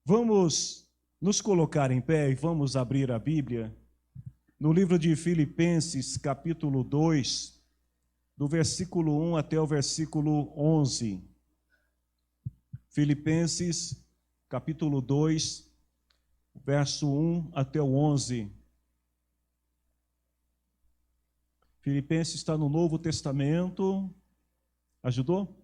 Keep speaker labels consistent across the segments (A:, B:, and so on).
A: Vamos nos colocar em pé e vamos abrir a Bíblia no livro de Filipenses, capítulo 2, do versículo 1 até o versículo 11. Filipenses, capítulo 2, verso 1 até o 11. Filipenses está no Novo Testamento. Ajudou?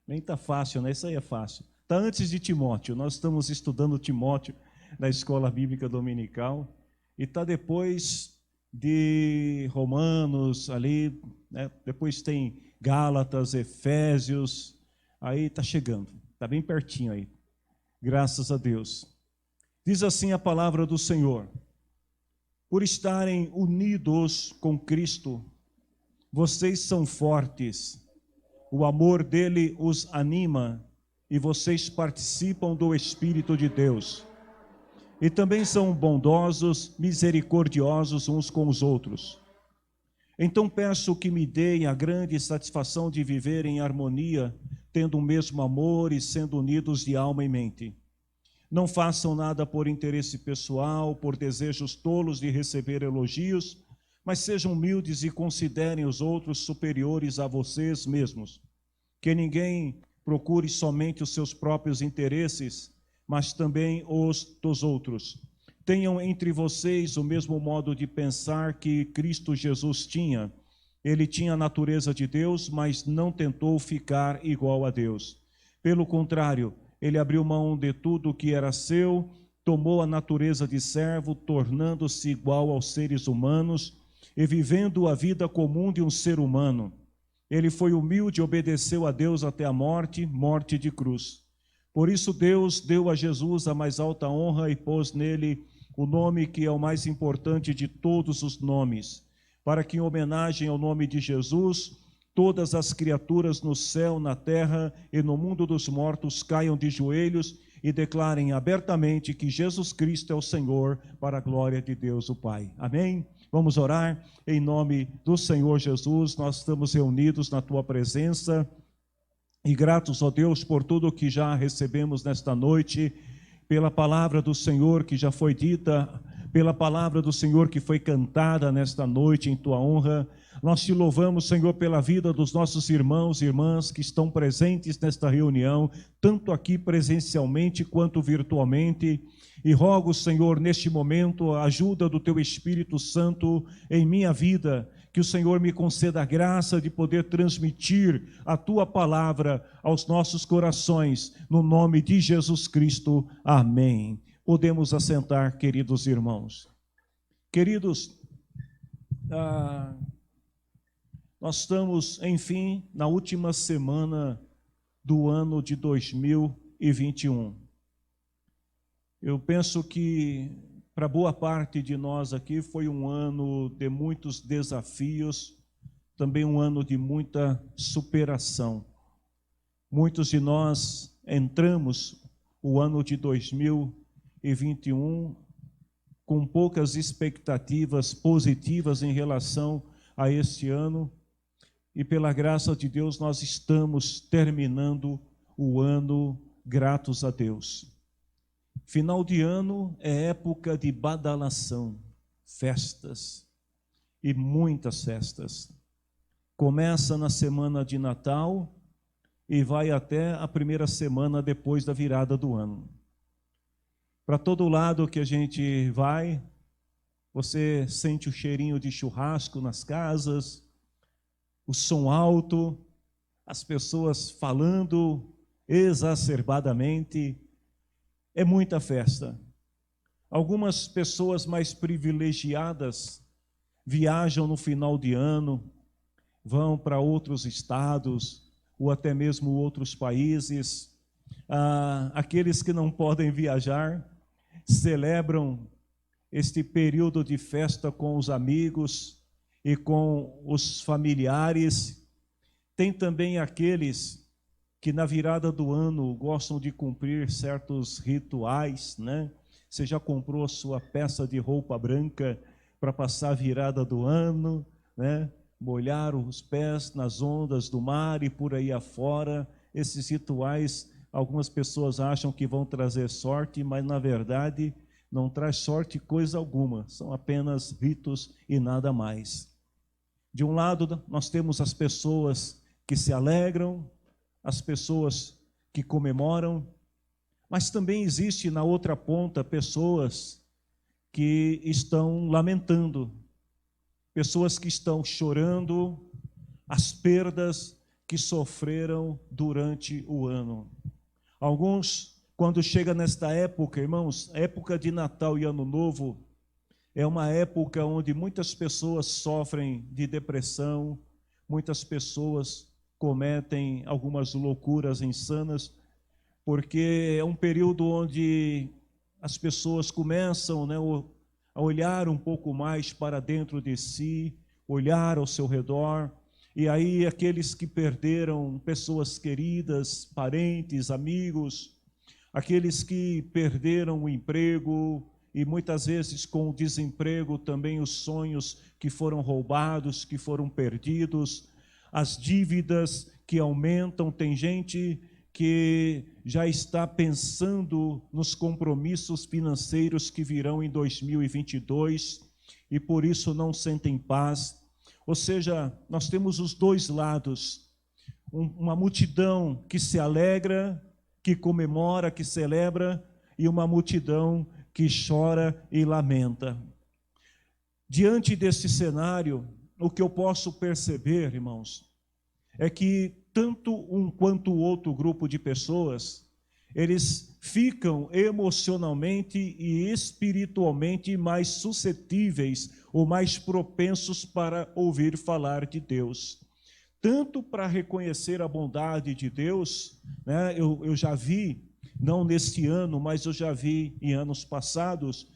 A: Nem está fácil, né? Isso aí é fácil. Está antes de Timóteo. Nós estamos estudando Timóteo na Escola Bíblica Dominical. E está depois de Romanos, ali, né? Depois tem Gálatas, Efésios. Aí está chegando. Está bem pertinho aí. Graças a Deus. Diz assim a palavra do Senhor: por estarem unidos com Cristo, vocês são fortes. O amor dele os anima e vocês participam do Espírito de Deus. E também são bondosos, misericordiosos uns com os outros. Então peço que me deem a grande satisfação de viver em harmonia, tendo o mesmo amor e sendo unidos de alma e mente. Não façam nada por interesse pessoal, por desejos tolos de receber elogios, mas sejam humildes e considerem os outros superiores a vocês mesmos. Que ninguém procure somente os seus próprios interesses, mas também os dos outros. Tenham entre vocês o mesmo modo de pensar que Cristo Jesus tinha. Ele tinha a natureza de Deus, mas não tentou ficar igual a Deus. Pelo contrário, ele abriu mão de tudo o que era seu, tomou a natureza de servo, tornando-se igual aos seres humanos e vivendo a vida comum de um ser humano. Ele foi humilde e obedeceu a Deus até a morte, morte de cruz. Por isso Deus deu a Jesus a mais alta honra e pôs nele o nome que é o mais importante de todos os nomes, para que em homenagem ao nome de Jesus, todas as criaturas no céu, na terra e no mundo dos mortos caiam de joelhos e declarem abertamente que Jesus Cristo é o Senhor, para a glória de Deus o Pai. Amém? Vamos orar em nome do Senhor Jesus. Nós estamos reunidos na Tua presença e gratos, ó Deus, por tudo que já recebemos nesta noite, pela palavra do Senhor que já foi dita, pela palavra do Senhor que foi cantada nesta noite em Tua honra. Nós Te louvamos, Senhor, pela vida dos nossos irmãos e irmãs que estão presentes nesta reunião, tanto aqui presencialmente quanto virtualmente. E rogo, Senhor, neste momento, a ajuda do Teu Espírito Santo em minha vida, que o Senhor me conceda a graça de poder transmitir a Tua palavra aos nossos corações, no nome de Jesus Cristo. Amém. Podemos assentar, queridos irmãos. Queridos, nós estamos, enfim, na última semana do ano de 2021. Eu penso que para boa parte de nós aqui foi um ano de muitos desafios, também um ano de muita superação. Muitos de nós entramos o ano de 2021 com poucas expectativas positivas em relação a este ano, e pela graça de Deus nós estamos terminando o ano gratos a Deus. Final de ano é época de badalação, festas, e muitas festas. Começa na semana de Natal e vai até a primeira semana depois da virada do ano. Para todo lado que a gente vai, você sente o cheirinho de churrasco nas casas, o som alto, as pessoas falando exacerbadamente. É muita festa. Algumas pessoas mais privilegiadas viajam no final de ano, vão para outros estados ou até mesmo outros países. Aqueles que não podem viajar celebram este período de festa com os amigos e com os familiares. Tem também aqueles que na virada do ano gostam de cumprir certos rituais, né? Você já comprou a sua peça de roupa branca para passar a virada do ano, né? Molhar os pés nas ondas do mar e por aí afora. Esses rituais algumas pessoas acham que vão trazer sorte, mas na verdade não traz sorte coisa alguma, são apenas ritos e nada mais. De um lado, nós temos as pessoas que se alegram, as pessoas que comemoram, mas também existe na outra ponta pessoas que estão lamentando, pessoas que estão chorando as perdas que sofreram durante o ano. Alguns, quando chega nesta época, irmãos, época de Natal e Ano Novo, é uma época onde muitas pessoas sofrem de depressão, muitas pessoas cometem algumas loucuras insanas, porque é um período onde as pessoas começam, né, a olhar um pouco mais para dentro de si, olhar ao seu redor, e aí aqueles que perderam pessoas queridas, parentes, amigos, aqueles que perderam o emprego, e muitas vezes com o desemprego também os sonhos que foram roubados, que foram perdidos, as dívidas que aumentam, tem gente que já está pensando nos compromissos financeiros que virão em 2022 e por isso não sentem paz. Ou seja, nós temos os dois lados, uma multidão que se alegra, que comemora, que celebra, e uma multidão que chora e lamenta. Diante desse cenário, o que eu posso perceber, irmãos, é que tanto um quanto o outro grupo de pessoas, eles ficam emocionalmente e espiritualmente mais suscetíveis ou mais propensos para ouvir falar de Deus. Tanto para reconhecer a bondade de Deus, né, eu já vi, não neste ano, mas eu já vi em anos passados,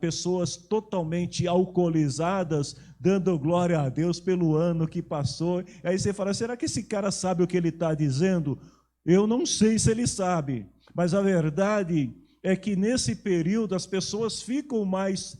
A: pessoas totalmente alcoolizadas, dando glória a Deus pelo ano que passou. Aí você fala, será que esse cara sabe o que ele está dizendo? Eu não sei se ele sabe, mas a verdade é que nesse período as pessoas ficam mais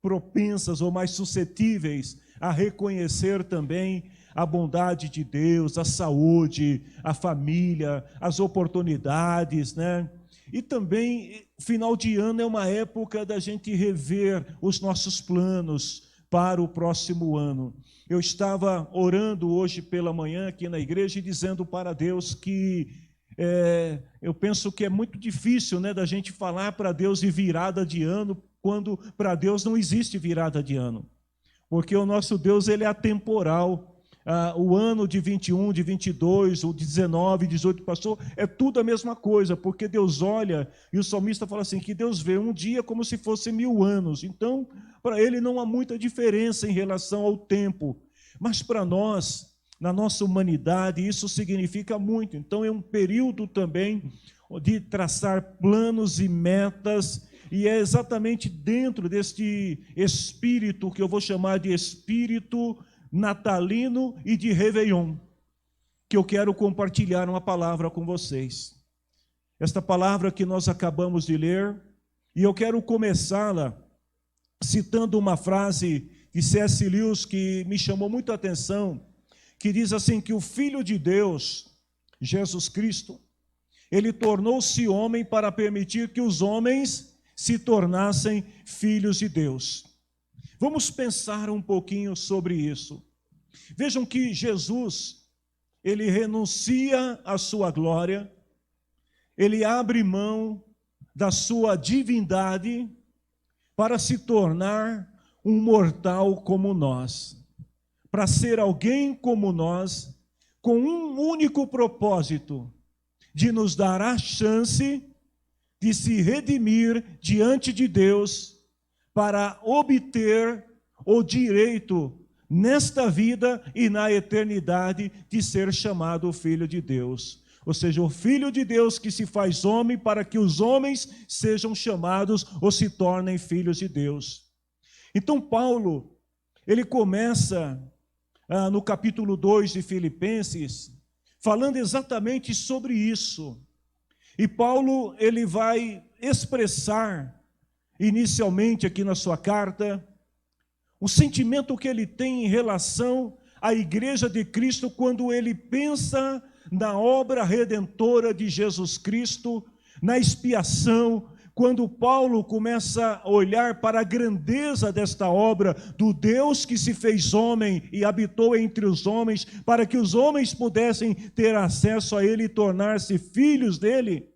A: propensas ou mais suscetíveis a reconhecer também a bondade de Deus, a saúde, a família, as oportunidades, né? E também, final de ano é uma época da gente rever os nossos planos para o próximo ano. Eu estava orando hoje pela manhã aqui na igreja e dizendo para Deus que eu penso que é muito difícil, né, da gente falar para Deus de virada de ano, quando para Deus não existe virada de ano. Porque o nosso Deus, ele é atemporal. O ano de 21, de 22, o de 19, 18 passou, é tudo a mesma coisa, porque Deus olha, e o salmista fala assim, que Deus vê um dia como se fosse 1000 anos. Então, para ele não há muita diferença em relação ao tempo. Mas para nós, na nossa humanidade, isso significa muito. Então, é um período também de traçar planos e metas, e é exatamente dentro deste espírito, que eu vou chamar de espírito natalino e de Réveillon, que eu quero compartilhar uma palavra com vocês. Esta palavra que nós acabamos de ler, e eu quero começá-la citando uma frase de C.S. Lewis que me chamou muito a atenção, que diz assim, que o Filho de Deus, Jesus Cristo, ele tornou-se homem para permitir que os homens se tornassem filhos de Deus. Vamos pensar um pouquinho sobre isso. Vejam que Jesus, ele renuncia à sua glória, ele abre mão da sua divindade para se tornar um mortal como nós, para ser alguém como nós, com um único propósito, de nos dar a chance de se redimir diante de Deus, para obter o direito nesta vida e na eternidade de ser chamado Filho de Deus. Ou seja, o Filho de Deus que se faz homem para que os homens sejam chamados ou se tornem filhos de Deus. Então Paulo, ele começa no capítulo 2 de Filipenses, falando exatamente sobre isso. E Paulo, ele vai expressar inicialmente aqui na sua carta, o sentimento que ele tem em relação à igreja de Cristo quando ele pensa na obra redentora de Jesus Cristo, na expiação, quando Paulo começa a olhar para a grandeza desta obra, do Deus que se fez homem e habitou entre os homens, para que os homens pudessem ter acesso a Ele e tornar-se filhos dele.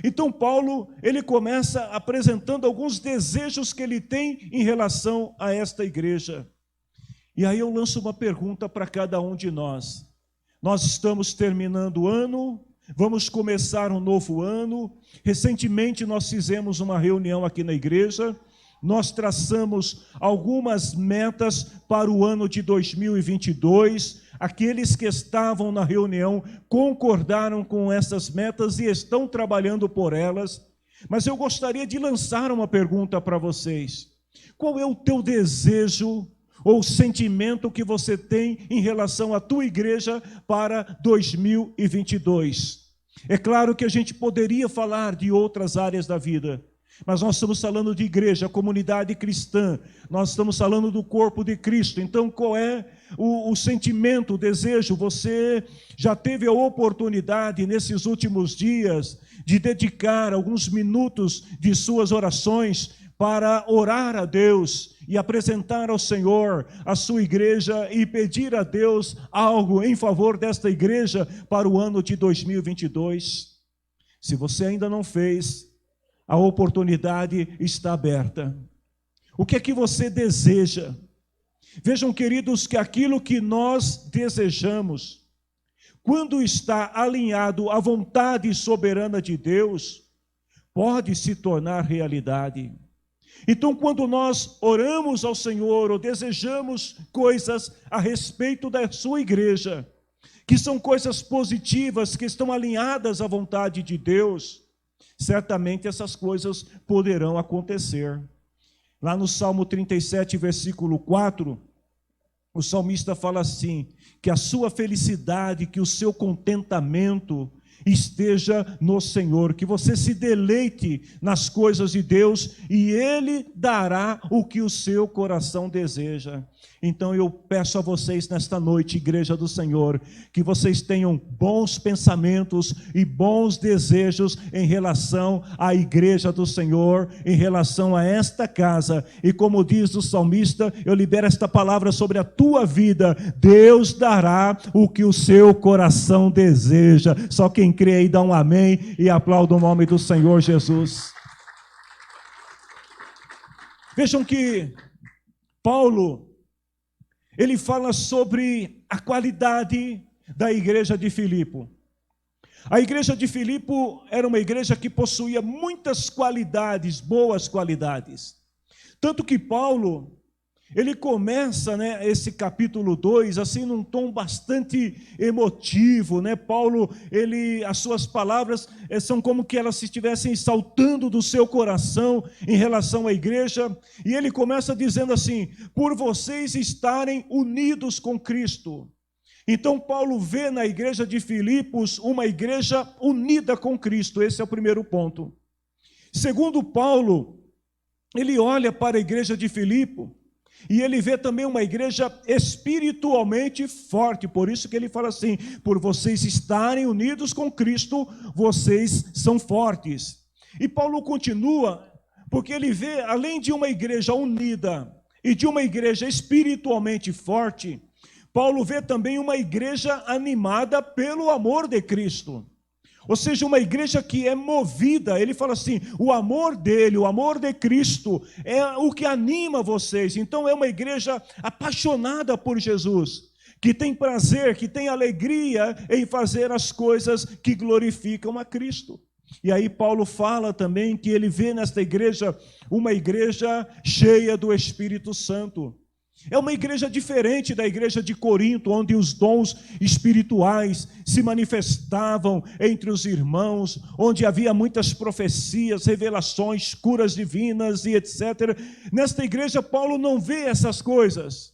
A: Então Paulo, ele começa apresentando alguns desejos que ele tem em relação a esta igreja. E aí eu lanço uma pergunta para cada um de nós. Nós estamos terminando o ano, vamos começar um novo ano. Recentemente nós fizemos uma reunião aqui na igreja, nós traçamos algumas metas para o ano de 2022. Aqueles que estavam na reunião concordaram com essas metas e estão trabalhando por elas. Mas eu gostaria de lançar uma pergunta para vocês. Qual é o teu desejo ou sentimento que você tem em relação à tua igreja para 2022? É claro que a gente poderia falar de outras áreas da vida, mas nós estamos falando de igreja, comunidade cristã, nós estamos falando do corpo de Cristo. Então qual é o sentimento, o desejo? Você já teve a oportunidade nesses últimos dias de dedicar alguns minutos de suas orações para orar a Deus e apresentar ao Senhor a sua igreja e pedir a Deus algo em favor desta igreja para o ano de 2022? Se você ainda não fez, a oportunidade está aberta. O que é que você deseja? Vejam, queridos, que aquilo que nós desejamos, quando está alinhado à vontade soberana de Deus, pode se tornar realidade. Então, quando nós oramos ao Senhor ou desejamos coisas a respeito da sua igreja, que são coisas positivas, que estão alinhadas à vontade de Deus, certamente essas coisas poderão acontecer. Lá no Salmo 37, versículo 4, o salmista fala assim, que a sua felicidade, que o seu contentamento esteja no Senhor, que você se deleite nas coisas de Deus e Ele dará o que o seu coração deseja. Então eu peço a vocês nesta noite, igreja do Senhor, que vocês tenham bons pensamentos e bons desejos em relação à igreja do Senhor, em relação a esta casa. E como diz o salmista, eu libero esta palavra sobre a tua vida: Deus dará o que o seu coração deseja. Só quem crê aí dá um amém e aplauda o nome do Senhor Jesus. Vejam que Paulo, ele fala sobre a qualidade da igreja de Filipe. A igreja de Filipe era uma igreja que possuía muitas qualidades, boas qualidades. Tanto que Paulo, ele começa, esse capítulo 2, assim, num tom bastante emotivo, Paulo, as suas palavras são como que elas estivessem saltando do seu coração em relação à igreja, e ele começa dizendo assim: por vocês estarem unidos com Cristo. Então Paulo vê na igreja de Filipos uma igreja unida com Cristo. Esse é o primeiro ponto. Segundo Paulo, ele olha para a igreja de Filipe e ele vê também uma igreja espiritualmente forte. Por isso que ele fala assim: por vocês estarem unidos com Cristo, vocês são fortes. E Paulo continua, porque ele vê, além de uma igreja unida e de uma igreja espiritualmente forte, Paulo vê também uma igreja animada pelo amor de Cristo. Ou seja, uma igreja que é movida. Ele fala assim: o amor dele, o amor de Cristo é o que anima vocês. Então é uma igreja apaixonada por Jesus, que tem prazer, que tem alegria em fazer as coisas que glorificam a Cristo. E aí Paulo fala também que ele vê nesta igreja uma igreja cheia do Espírito Santo. É uma igreja diferente da igreja de Corinto, onde os dons espirituais se manifestavam entre os irmãos, onde havia muitas profecias, revelações, curas divinas e etc. Nesta igreja, Paulo não vê essas coisas,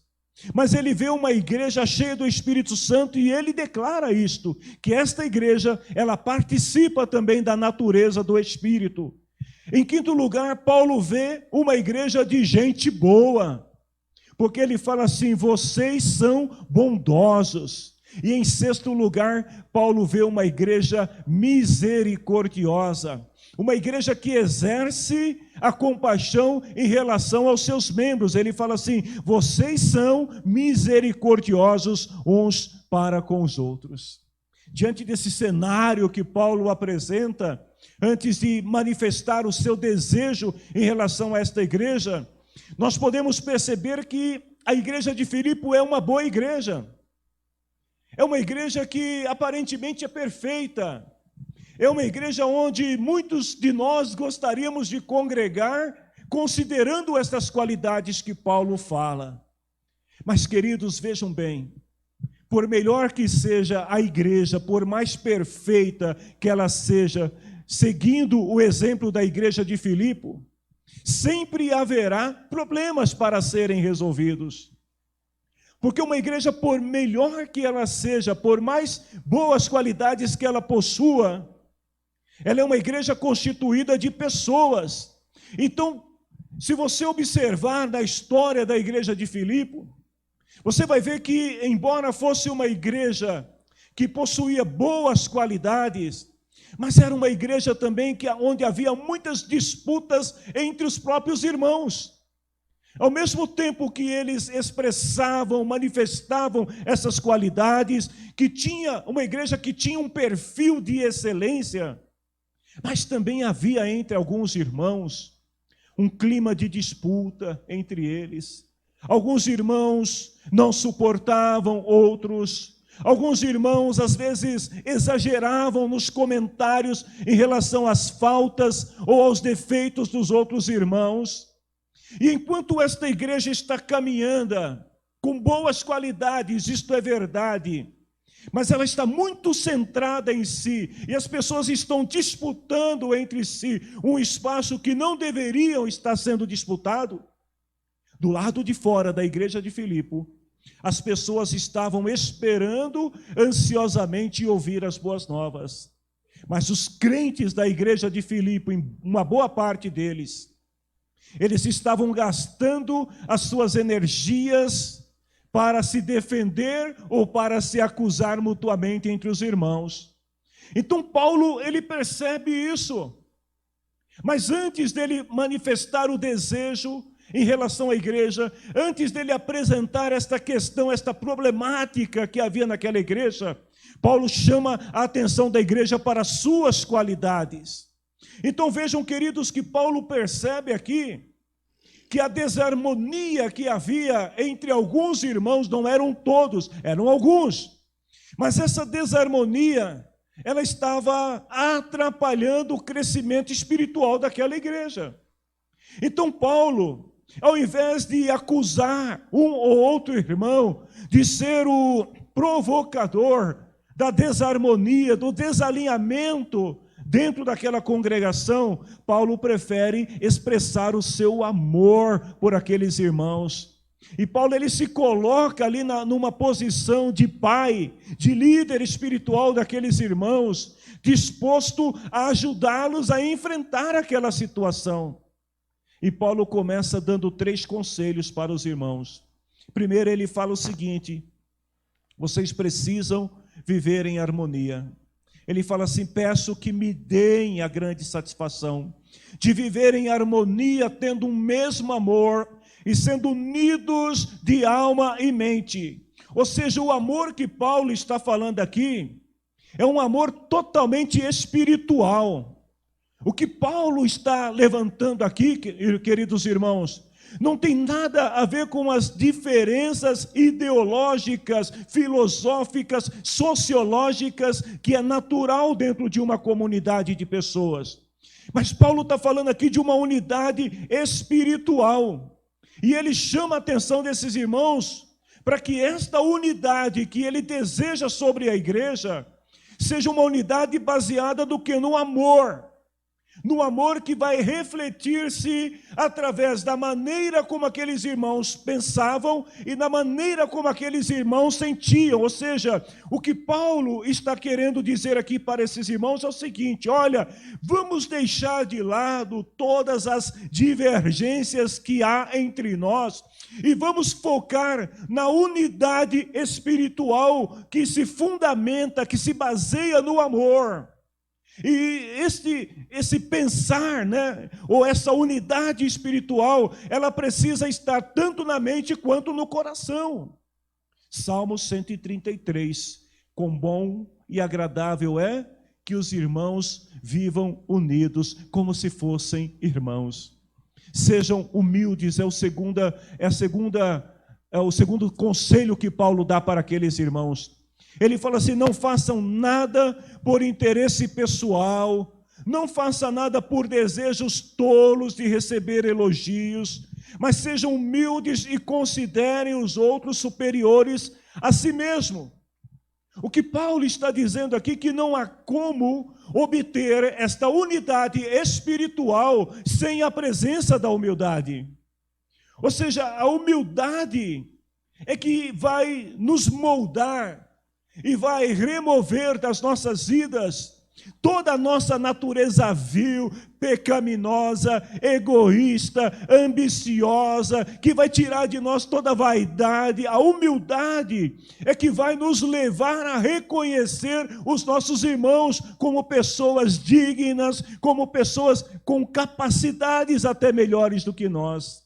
A: mas ele vê uma igreja cheia do Espírito Santo, e ele declara isto, que esta igreja, ela participa também da natureza do Espírito. Em quinto lugar, Paulo vê uma igreja de gente boa, porque ele fala assim: vocês são bondosos. E em sexto lugar, Paulo vê uma igreja misericordiosa. Uma igreja que exerce a compaixão em relação aos seus membros. Ele fala assim: vocês são misericordiosos uns para com os outros. Diante desse cenário que Paulo apresenta, antes de manifestar o seu desejo em relação a esta igreja, nós podemos perceber que a igreja de Filipe é uma boa igreja. É uma igreja que aparentemente é perfeita. É uma igreja onde muitos de nós gostaríamos de congregar, considerando estas qualidades que Paulo fala. Mas, queridos, vejam bem, por melhor que seja a igreja, por mais perfeita que ela seja, seguindo o exemplo da igreja de Filipe, sempre haverá problemas para serem resolvidos. Porque uma igreja, por melhor que ela seja, por mais boas qualidades que ela possua, ela é uma igreja constituída de pessoas. Então, se você observar na história da igreja de Filipe, você vai ver que, embora fosse uma igreja que possuía boas qualidades, mas era uma igreja também onde havia muitas disputas entre os próprios irmãos. Ao mesmo tempo que eles expressavam, manifestavam essas qualidades, que tinha uma igreja que tinha um perfil de excelência, mas também havia entre alguns irmãos um clima de disputa entre eles. Alguns irmãos não suportavam outros. Alguns irmãos, às vezes, exageravam nos comentários em relação às faltas ou aos defeitos dos outros irmãos. E enquanto esta igreja está caminhando com boas qualidades, isto é verdade, mas ela está muito centrada em si, e as pessoas estão disputando entre si um espaço que não deveriam estar sendo disputado. Do lado de fora da igreja de Filipe, as pessoas estavam esperando ansiosamente ouvir as boas novas. Mas os crentes da igreja de Filipe, uma boa parte deles, eles estavam gastando as suas energias para se defender ou para se acusar mutuamente entre os irmãos. Então Paulo, ele percebe isso. Mas antes dele manifestar o desejo em relação à igreja, antes dele apresentar esta questão, esta problemática que havia naquela igreja, Paulo chama a atenção da igreja para as suas qualidades. Então vejam, queridos, que Paulo percebe aqui que a desarmonia que havia entre alguns irmãos, não eram todos, eram alguns, mas essa desarmonia, ela estava atrapalhando o crescimento espiritual daquela igreja. Então Paulo, ao invés de acusar um ou outro irmão de ser o provocador da desarmonia, do desalinhamento dentro daquela congregação, Paulo prefere expressar o seu amor por aqueles irmãos. E Paulo, ele se coloca ali numa posição de pai, de líder espiritual daqueles irmãos, disposto a ajudá-los a enfrentar aquela situação. E Paulo começa dando 3 conselhos para os irmãos. Primeiro, ele fala o seguinte: vocês precisam viver em harmonia. Ele fala assim: peço que me deem a grande satisfação de viver em harmonia, tendo um mesmo amor e sendo unidos de alma e mente. Ou seja, o amor que Paulo está falando aqui é um amor totalmente espiritual. O que Paulo está levantando aqui, queridos irmãos, não tem nada a ver com as diferenças ideológicas, filosóficas, sociológicas, que é natural dentro de uma comunidade de pessoas. Mas Paulo está falando aqui de uma unidade espiritual. E ele chama a atenção desses irmãos para que esta unidade que ele deseja sobre a igreja seja uma unidade baseada no amor. no amor que vai refletir-se através da maneira como aqueles irmãos pensavam e na maneira como aqueles irmãos sentiam. Ou seja, o que Paulo está querendo dizer aqui para esses irmãos é o seguinte: olha, vamos deixar de lado todas as divergências que há entre nós e vamos focar na unidade espiritual que se fundamenta, que se baseia no amor. E esse pensar, né, ou essa unidade espiritual, ela precisa estar tanto na mente quanto no coração. Salmo 133, quão bom e agradável é que os irmãos vivam unidos como se fossem irmãos. Sejam humildes, é o segundo conselho que Paulo dá para aqueles irmãos. Ele fala assim: não façam nada por interesse pessoal, não façam nada por desejos tolos de receber elogios, mas sejam humildes e considerem os outros superiores a si mesmo. O que Paulo está dizendo aqui é que não há como obter esta unidade espiritual sem a presença da humildade. Ou seja, a humildade é que vai nos moldar e vai remover das nossas vidas toda a nossa natureza vil, pecaminosa, egoísta, ambiciosa, que vai tirar de nós toda a vaidade. A humildade é que vai nos levar a reconhecer os nossos irmãos como pessoas dignas, como pessoas com capacidades até melhores do que nós.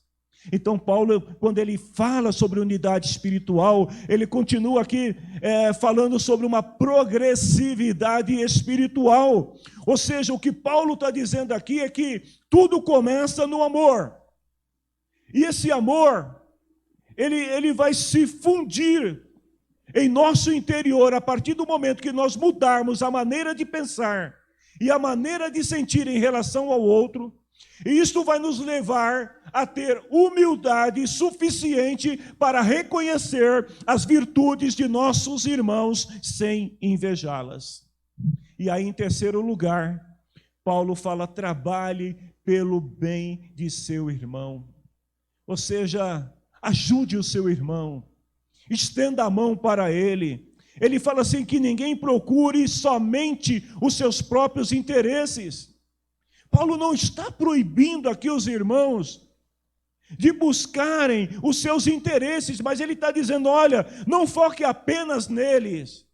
A: Então Paulo, quando ele fala sobre unidade espiritual, ele continua aqui falando sobre uma progressividade espiritual. Ou seja, o que Paulo está dizendo aqui é que tudo começa no amor. E esse amor, ele vai se fundir em nosso interior a partir do momento que nós mudarmos a maneira de pensar e a maneira de sentir em relação ao outro. E isto vai nos levar a ter humildade suficiente para reconhecer as virtudes de nossos irmãos sem invejá-las. E aí, em terceiro lugar, Paulo fala: trabalhe pelo bem de seu irmão. Ou seja, ajude o seu irmão, estenda a mão para ele. Ele fala assim que ninguém procure somente os seus próprios interesses. Paulo não está proibindo aqui os irmãos de buscarem os seus interesses, mas ele está dizendo: olha, não foque apenas neles,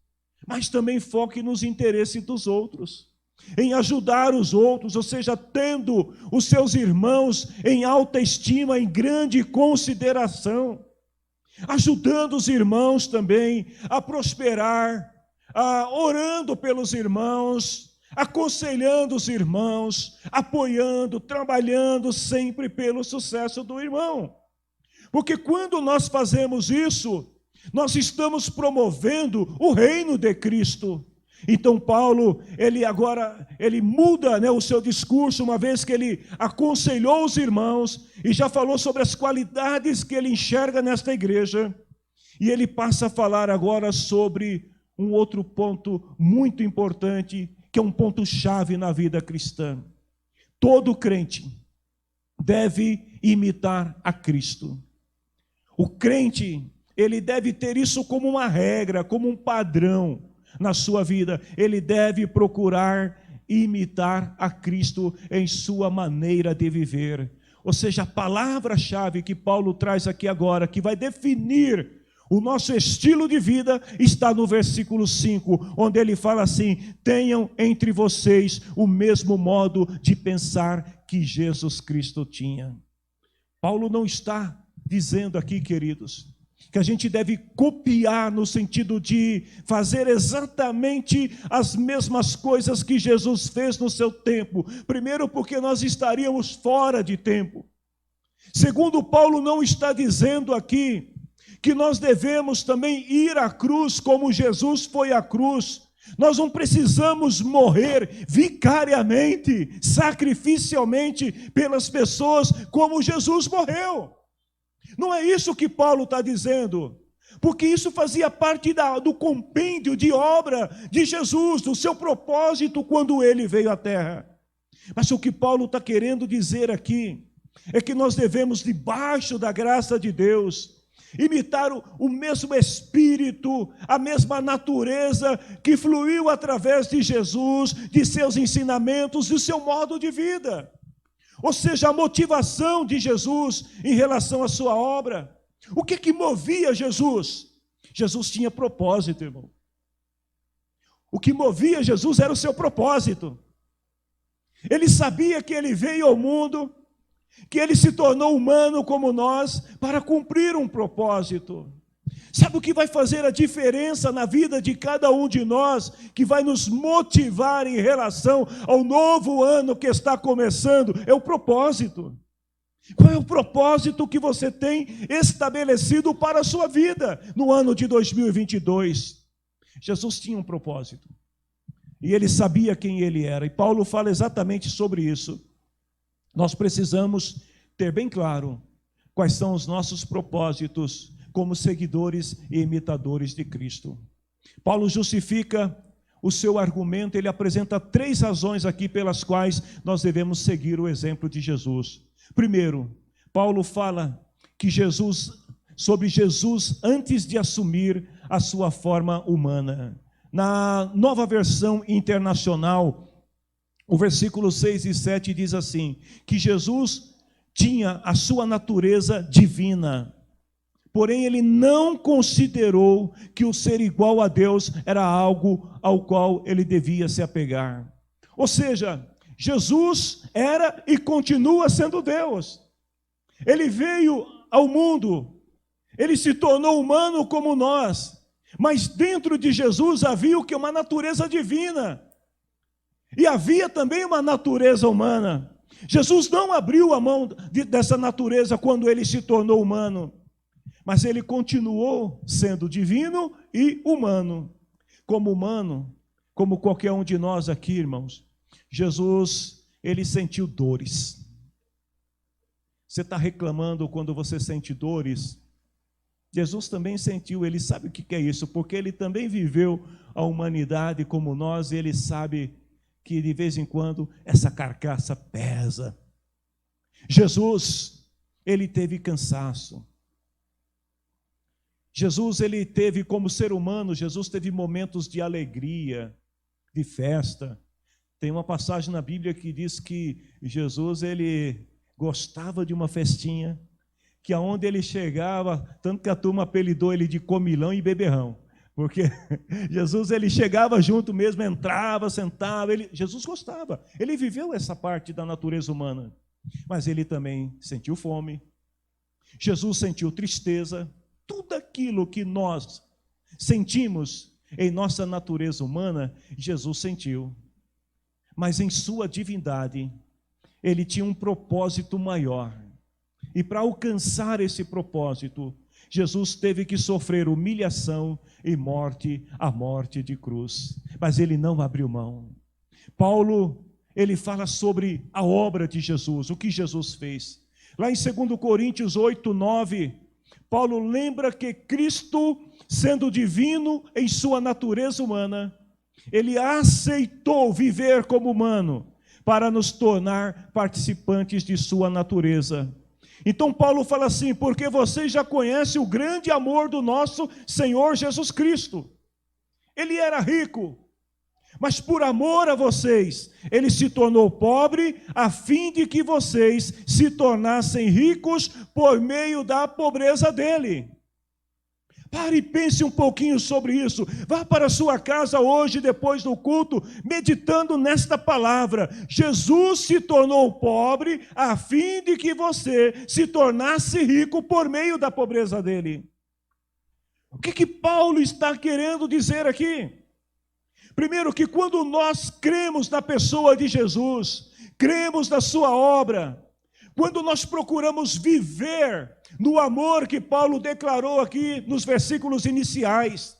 A: mas também foque nos interesses dos outros, em ajudar os outros, ou seja, tendo os seus irmãos em alta estima, em grande consideração, ajudando os irmãos também a prosperar, orando pelos irmãos, aconselhando os irmãos, apoiando, trabalhando sempre pelo sucesso do irmão. Porque quando nós fazemos isso, nós estamos promovendo o reino de Cristo. Então Paulo, ele muda, né, o seu discurso, uma vez que ele aconselhou os irmãos e já falou sobre as qualidades que ele enxerga nesta igreja. E ele passa a falar agora sobre um outro ponto muito importante, que é um ponto-chave na vida cristã. Todo crente deve imitar a Cristo. O crente, ele deve ter isso como uma regra, como um padrão na sua vida. Ele deve procurar imitar a Cristo em sua maneira de viver. Ou seja, a palavra-chave que Paulo traz aqui agora, que vai definir o nosso estilo de vida, está no versículo 5, onde ele fala assim: tenham entre vocês o mesmo modo de pensar que Jesus Cristo tinha. Paulo não está dizendo aqui, queridos, que a gente deve copiar no sentido de fazer exatamente as mesmas coisas que Jesus fez no seu tempo. Primeiro, porque nós estaríamos fora de tempo. Segundo, Paulo não está dizendo aqui que nós devemos também ir à cruz como Jesus foi à cruz. Nós não precisamos morrer vicariamente, sacrificialmente pelas pessoas como Jesus morreu. Não é isso que Paulo está dizendo, porque isso fazia parte do compêndio de obra de Jesus, do seu propósito quando ele veio à terra. Mas o que Paulo está querendo dizer aqui é que nós devemos, debaixo da graça de Deus, imitar o mesmo Espírito, a mesma natureza que fluiu através de Jesus, de seus ensinamentos, de seu modo de vida. Ou seja, a motivação de Jesus em relação à sua obra. O que movia Jesus? Jesus tinha propósito, irmão. O que movia Jesus era o seu propósito. Ele sabia que ele veio ao mundo, que ele se tornou humano como nós, para cumprir um propósito. Sabe o que vai fazer a diferença na vida de cada um de nós, que vai nos motivar em relação ao novo ano que está começando? É o propósito. Qual é o propósito que você tem estabelecido para a sua vida no ano de 2022? Jesus tinha um propósito. E ele sabia quem ele era. E Paulo fala exatamente sobre isso. Nós precisamos ter bem claro quais são os nossos propósitos como seguidores e imitadores de Cristo. Paulo justifica o seu argumento, ele apresenta 3 razões aqui pelas quais nós devemos seguir o exemplo de Jesus. Primeiro, Paulo fala que sobre Jesus antes de assumir a sua forma humana. Na Nova Versão Internacional, o versículo 6 e 7 diz assim, que Jesus tinha a sua natureza divina, porém ele não considerou que o ser igual a Deus era algo ao qual ele devia se apegar. Ou seja, Jesus era e continua sendo Deus. Ele veio ao mundo, ele se tornou humano como nós, mas dentro de Jesus havia o que? Uma natureza divina. E havia também uma natureza humana. Jesus não abriu a mão dessa natureza quando ele se tornou humano, mas ele continuou sendo divino e humano. Como qualquer um de nós aqui, irmãos, Jesus, ele sentiu dores. Você está reclamando quando você sente dores? Jesus também sentiu, ele sabe o que é isso, porque ele também viveu a humanidade como nós, e ele sabe que de vez em quando essa carcaça pesa. Jesus, ele teve cansaço. Jesus, ele teve como ser humano, Jesus teve momentos de alegria, de festa. Tem uma passagem na Bíblia que diz que Jesus, ele gostava de uma festinha, que aonde ele chegava, tanto que a turma apelidou ele de comilão e beberrão. Porque Jesus, ele chegava junto mesmo, entrava, sentava, Jesus gostava. Ele viveu essa parte da natureza humana, mas ele também sentiu fome. Jesus sentiu tristeza. Tudo aquilo que nós sentimos em nossa natureza humana, Jesus sentiu. Mas em sua divindade, ele tinha um propósito maior. E para alcançar esse propósito, Jesus teve que sofrer humilhação e morte, a morte de cruz. Mas ele não abriu mão. Paulo, ele fala sobre a obra de Jesus, o que Jesus fez. Lá em 2 Coríntios 8, 9, Paulo lembra que Cristo, sendo divino em sua natureza humana, ele aceitou viver como humano para nos tornar participantes de sua natureza. Então Paulo fala assim, porque vocês já conhecem o grande amor do nosso Senhor Jesus Cristo. Ele era rico, mas por amor a vocês, ele se tornou pobre, a fim de que vocês se tornassem ricos por meio da pobreza dele. Pare e pense um pouquinho sobre isso. Vá para a sua casa hoje, depois do culto, meditando nesta palavra. Jesus se tornou pobre a fim de que você se tornasse rico por meio da pobreza dele. O que Paulo está querendo dizer aqui? Primeiro, que quando nós cremos na pessoa de Jesus, cremos na sua obra, quando nós procuramos viver no amor que Paulo declarou aqui nos versículos iniciais,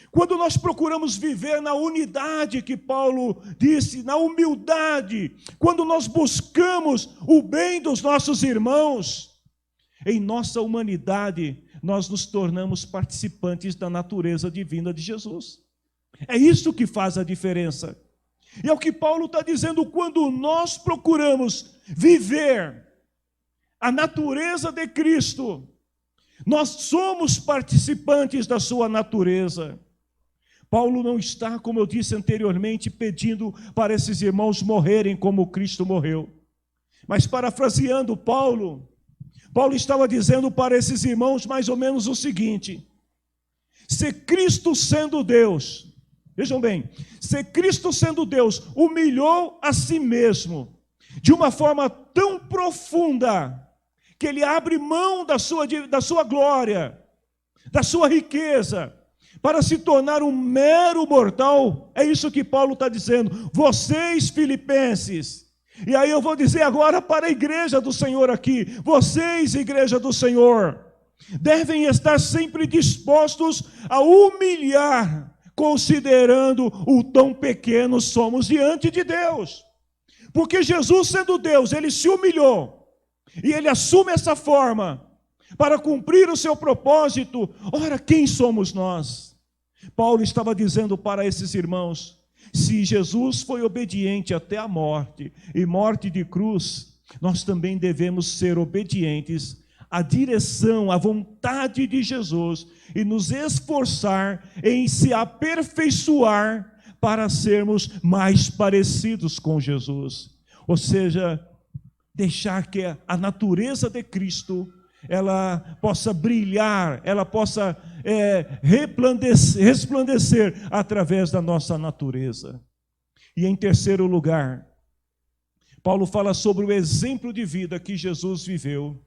A: quando nós procuramos viver na unidade que Paulo disse, na humildade, quando nós buscamos o bem dos nossos irmãos, em nossa humanidade, nós nos tornamos participantes da natureza divina de Jesus. É isso que faz a diferença. E é o que Paulo está dizendo: quando nós procuramos viver a natureza de Cristo, nós somos participantes da sua natureza. Paulo não está, como eu disse anteriormente, pedindo para esses irmãos morrerem como Cristo morreu. Mas parafraseando Paulo estava dizendo para esses irmãos mais ou menos o seguinte: se Cristo sendo Deus, vejam bem, se Cristo sendo Deus humilhou a si mesmo de uma forma tão profunda, que ele abre mão da sua glória, da sua riqueza, para se tornar um mero mortal, é isso que Paulo está dizendo. Vocês, filipenses, e aí eu vou dizer agora para a igreja do Senhor aqui, vocês, igreja do Senhor, devem estar sempre dispostos a humilhar, considerando o tão pequeno somos diante de Deus. Porque Jesus, sendo Deus, ele se humilhou, e ele assume essa forma para cumprir o seu propósito. Ora, quem somos nós? Paulo estava dizendo para esses irmãos: se Jesus foi obediente até a morte, e morte de cruz, nós também devemos ser obedientes à direção, à vontade de Jesus, e nos esforçar em se aperfeiçoar para sermos mais parecidos com Jesus. Ou seja, deixar que a natureza de Cristo, ela possa brilhar, ela possa resplandecer através da nossa natureza. E em terceiro lugar, Paulo fala sobre o exemplo de vida que Jesus viveu.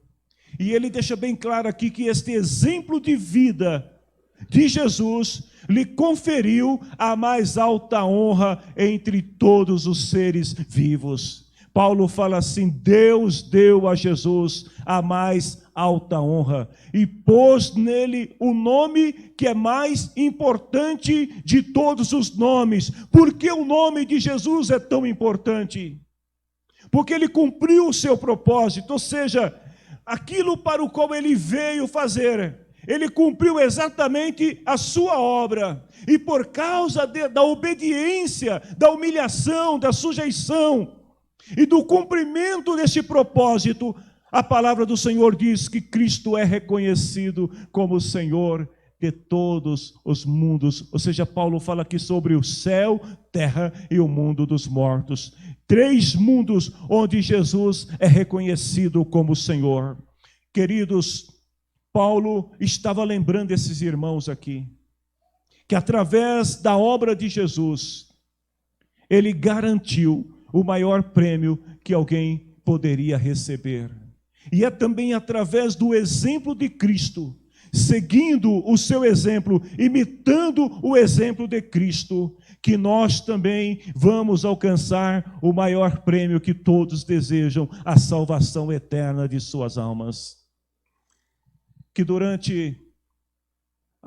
A: E ele deixa bem claro aqui que este exemplo de vida de Jesus lhe conferiu a mais alta honra entre todos os seres vivos. Paulo fala assim: Deus deu a Jesus a mais alta honra e pôs nele o nome que é mais importante de todos os nomes. Por que o nome de Jesus é tão importante? Porque ele cumpriu o seu propósito, ou seja, aquilo para o qual ele veio fazer, ele cumpriu exatamente a sua obra. E por causa da obediência, da humilhação, da sujeição e do cumprimento desse propósito, a palavra do Senhor diz que Cristo é reconhecido como Senhor de todos os mundos. Ou seja, Paulo fala aqui sobre o céu, terra e o mundo dos mortos. 3 mundos onde Jesus é reconhecido como Senhor. Queridos, Paulo estava lembrando esses irmãos aqui, que através da obra de Jesus, ele garantiu o maior prêmio que alguém poderia receber. E é também através do exemplo de Cristo, seguindo o seu exemplo, imitando o exemplo de Cristo, que nós também vamos alcançar o maior prêmio que todos desejam, a salvação eterna de suas almas. Que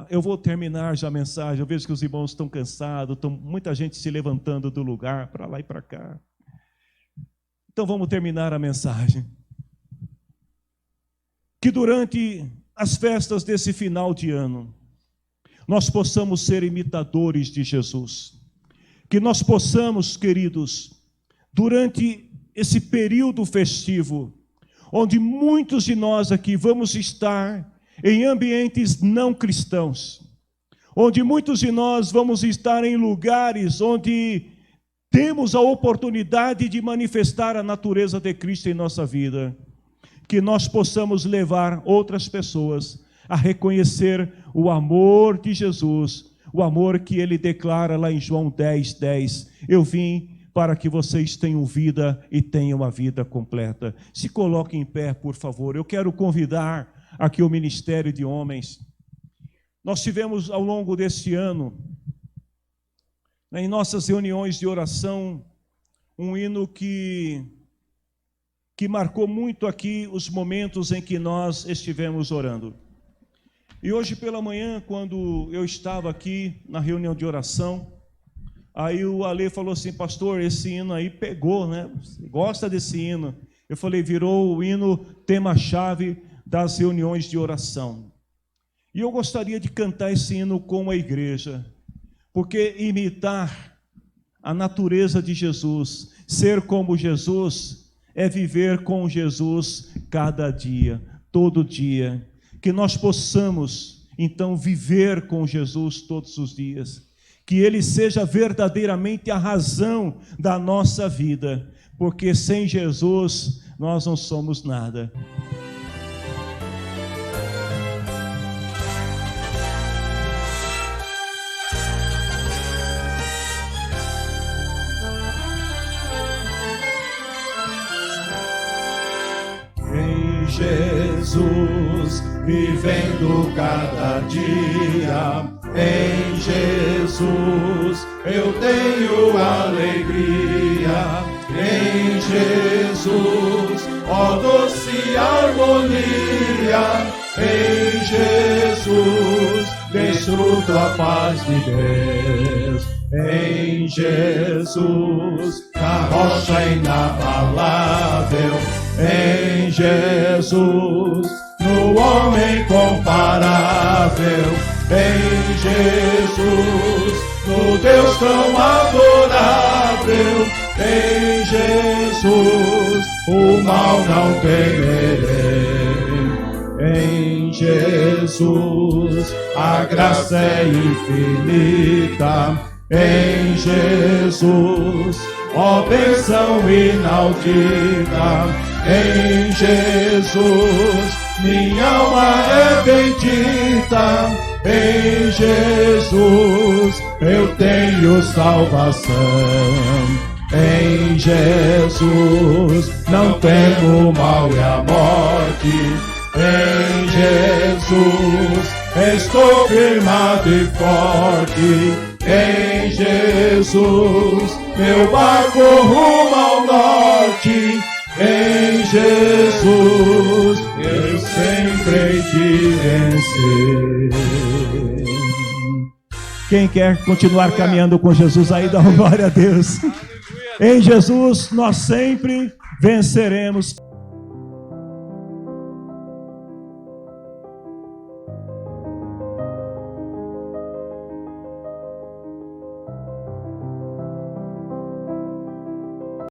A: eu vou terminar já a mensagem, eu vejo que os irmãos estão cansados, muita gente se levantando do lugar, para lá e para cá. Então vamos terminar a mensagem. Que durante as festas desse final de ano, nós possamos ser imitadores de Jesus. Que nós possamos, queridos, durante esse período festivo, onde muitos de nós aqui vamos estar em ambientes não cristãos, onde muitos de nós vamos estar em lugares onde temos a oportunidade de manifestar a natureza de Cristo em nossa vida, que nós possamos levar outras pessoas a reconhecer o amor de Jesus, o amor que ele declara lá em João 10:10. Eu vim para que vocês tenham vida e tenham a vida completa. Se coloquem em pé, por favor. Eu quero convidar aqui o Ministério de Homens. Nós tivemos ao longo deste ano, em nossas reuniões de oração, um hino que marcou muito aqui os momentos em que nós estivemos orando. E hoje pela manhã, quando eu estava aqui na reunião de oração, aí o Ale falou assim: pastor, esse hino aí pegou, né? Você gosta desse hino? Eu falei: virou o hino tema-chave das reuniões de oração. E eu gostaria de cantar esse hino com a igreja, porque imitar a natureza de Jesus. Ser como Jesus é viver com Jesus cada dia, todo dia. Que nós possamos, então, viver com Jesus todos os dias. Que Ele seja verdadeiramente a razão da nossa vida, porque sem Jesus nós não somos nada.
B: Jesus, vivendo cada dia, em Jesus eu tenho alegria, em Jesus, ó doce harmonia, em Jesus desfruto a paz de Deus, em Jesus, na rocha inabalável, em Jesus, no homem comparável, em Jesus, no Deus tão adorável, em Jesus, o mal não temerei, em Jesus, a graça é infinita, em Jesus, ó bênção inaudita, em Jesus, minha alma é bendita, em Jesus, eu tenho salvação, em Jesus, não temo mal e a morte, em Jesus, estou firmado e forte, em Jesus, meu barco rumo ao norte, em Jesus, eu sempre hei de vencer.
A: Quem quer continuar caminhando com Jesus aí, dá uma glória a Deus. Em Jesus nós sempre venceremos.